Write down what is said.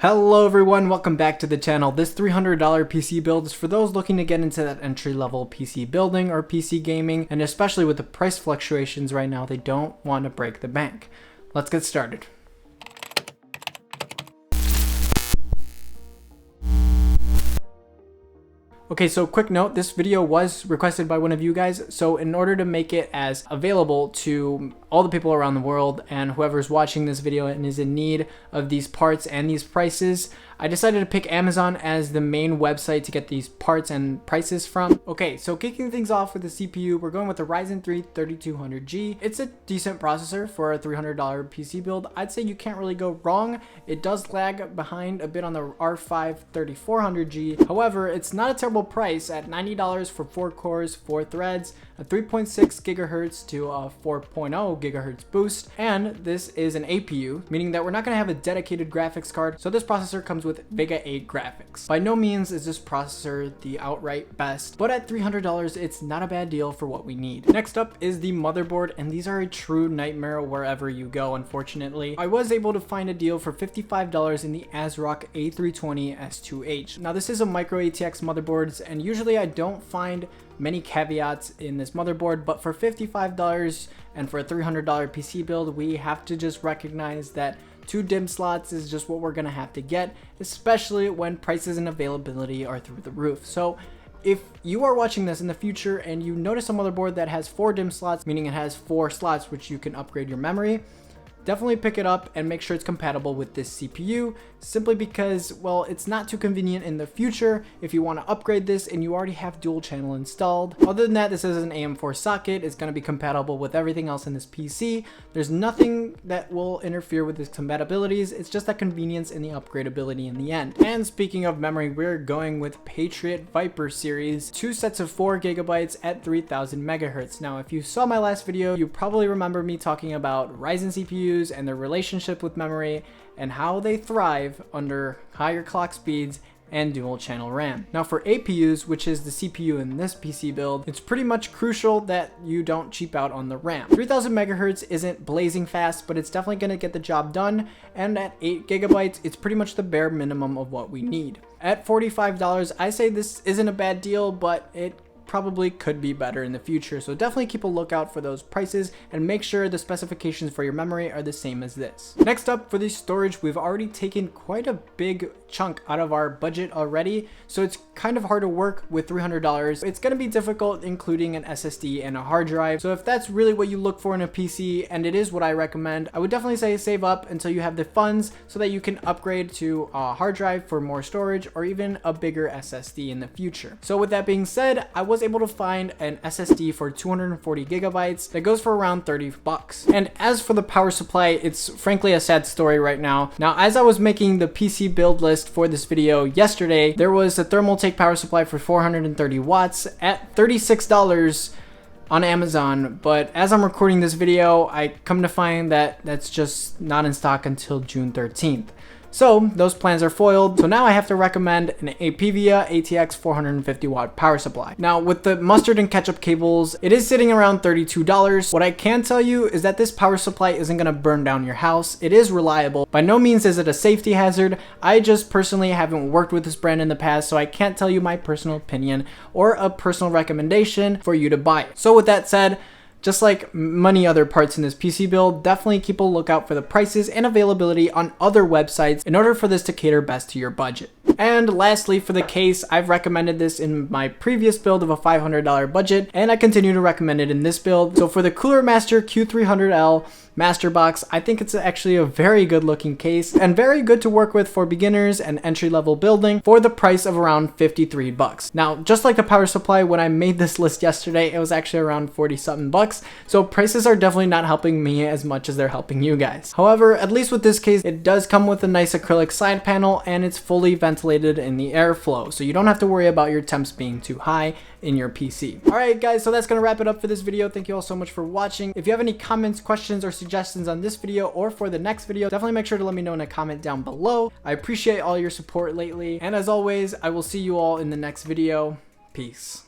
Hello everyone, welcome back to the channel. This $300 PC build is for those looking to get into that entry-level PC building or PC gaming, and especially with the price fluctuations right now, they don't want to break the bank. Let's get started. Okay, so quick note, this video was requested by one of you guys, so in order to make it as available to all the people around the world and whoever's watching this video and is in need of these parts and these prices, I decided to pick Amazon as the main website to get these parts and prices from. Okay, so kicking things off with the CPU, we're going with the Ryzen 3 3200G. It's a decent processor for a $300 PC build. I'd say you can't really go wrong. It does lag behind a bit on the R5 3400G. However, it's not a terrible price at $90 for 4 cores, 4 threads, a 3.6 gigahertz to a 4.0 gigahertz boost, and this is an APU, meaning that we're not going to have a dedicated graphics card, so this processor comes with Vega 8 graphics. By no means is this processor the outright best, but at $300 it's not a bad deal for what we need. Next up is the motherboard, and these are a true nightmare wherever you go, unfortunately. I was able to find a deal for $55 in the ASRock A320 S2H. Now this is a micro ATX motherboard, and usually I don't find many caveats in this motherboard, but for $55 and for a $300 PC build, we have to just recognize that 2 DIMM slots is just what we're gonna have to get, especially when prices and availability are through the roof. So if you are watching this in the future and you notice a motherboard that has 4 DIMM slots, meaning it has 4 slots which you can upgrade your memory, definitely pick it up and make sure it's compatible with this CPU, simply because, well, it's not too convenient in the future if you want to upgrade this and you already have dual channel installed. Other than that, this is an AM4 socket. It's going to be compatible with everything else in this PC. There's nothing that will interfere with its compatibilities. It's just that convenience and the upgradability in the end. And speaking of memory, we're going with Patriot Viper series, 2 sets of 4 gigabytes at 3000 megahertz. Now, if you saw my last video, you probably remember me talking about Ryzen CPUs and their relationship with memory and how they thrive under higher clock speeds and dual channel RAM. Now for APUs, which is the CPU in this PC build, it's pretty much crucial that you don't cheap out on the RAM. 3000 megahertz isn't blazing fast, but it's definitely going to get the job done, and at 8 gigabytes, it's pretty much the bare minimum of what we need. At $45, I say this isn't a bad deal, but it probably could be better in the future, so definitely keep a lookout for those prices and make sure the specifications for your memory are the same as this. Next up, for the storage, we've already taken quite a big chunk out of our budget already, so it's kind of hard to work with $300. It's going to be difficult including an SSD and a hard drive, so if that's really what you look for in a PC, and it is what I recommend, I would definitely say save up until you have the funds so that you can upgrade to a hard drive for more storage or even a bigger SSD in the future. So with that being said, I was able to find an SSD for 240 gigabytes that goes for around 30 bucks. And as for the power supply, it's frankly a sad story right now. Now, as I was making the PC build list for this video yesterday, there was a Thermaltake power supply for 430 watts at $36 on Amazon, but as I'm recording this video, I come to find that that's just not in stock until June 13th. So those plans are foiled. So now I have to recommend an Apevia ATX 450 watt power supply. Now with the mustard and ketchup cables, it is sitting around $32. What I can tell you is that this power supply isn't gonna burn down your house. It is reliable. By no means is it a safety hazard. I just personally haven't worked with this brand in the past, so I can't tell you my personal opinion or a personal recommendation for you to buy it. So with that said, just like many other parts in this PC build, definitely keep a lookout for the prices and availability on other websites in order for this to cater best to your budget. And lastly, for the case, I've recommended this in my previous build of a $500 budget, and I continue to recommend it in this build. So for the Cooler Master Q300L Master Box, I think it's actually a very good looking case and very good to work with for beginners and entry-level building for the price of around 53 bucks. Now, just like the power supply, when I made this list yesterday, it was actually around 40 something bucks. So prices are definitely not helping me as much as they're helping you guys. However, at least with this case, it does come with a nice acrylic side panel and it's fully ventilated in the airflow. So you don't have to worry about your temps being too high in your PC. All right, guys, so that's gonna wrap it up for this video. Thank you all so much for watching. If you have any comments, questions, or suggestions on this video or for the next video, definitely make sure to let me know in a comment down below. I appreciate all your support lately. And as always, I will see you all in the next video. Peace.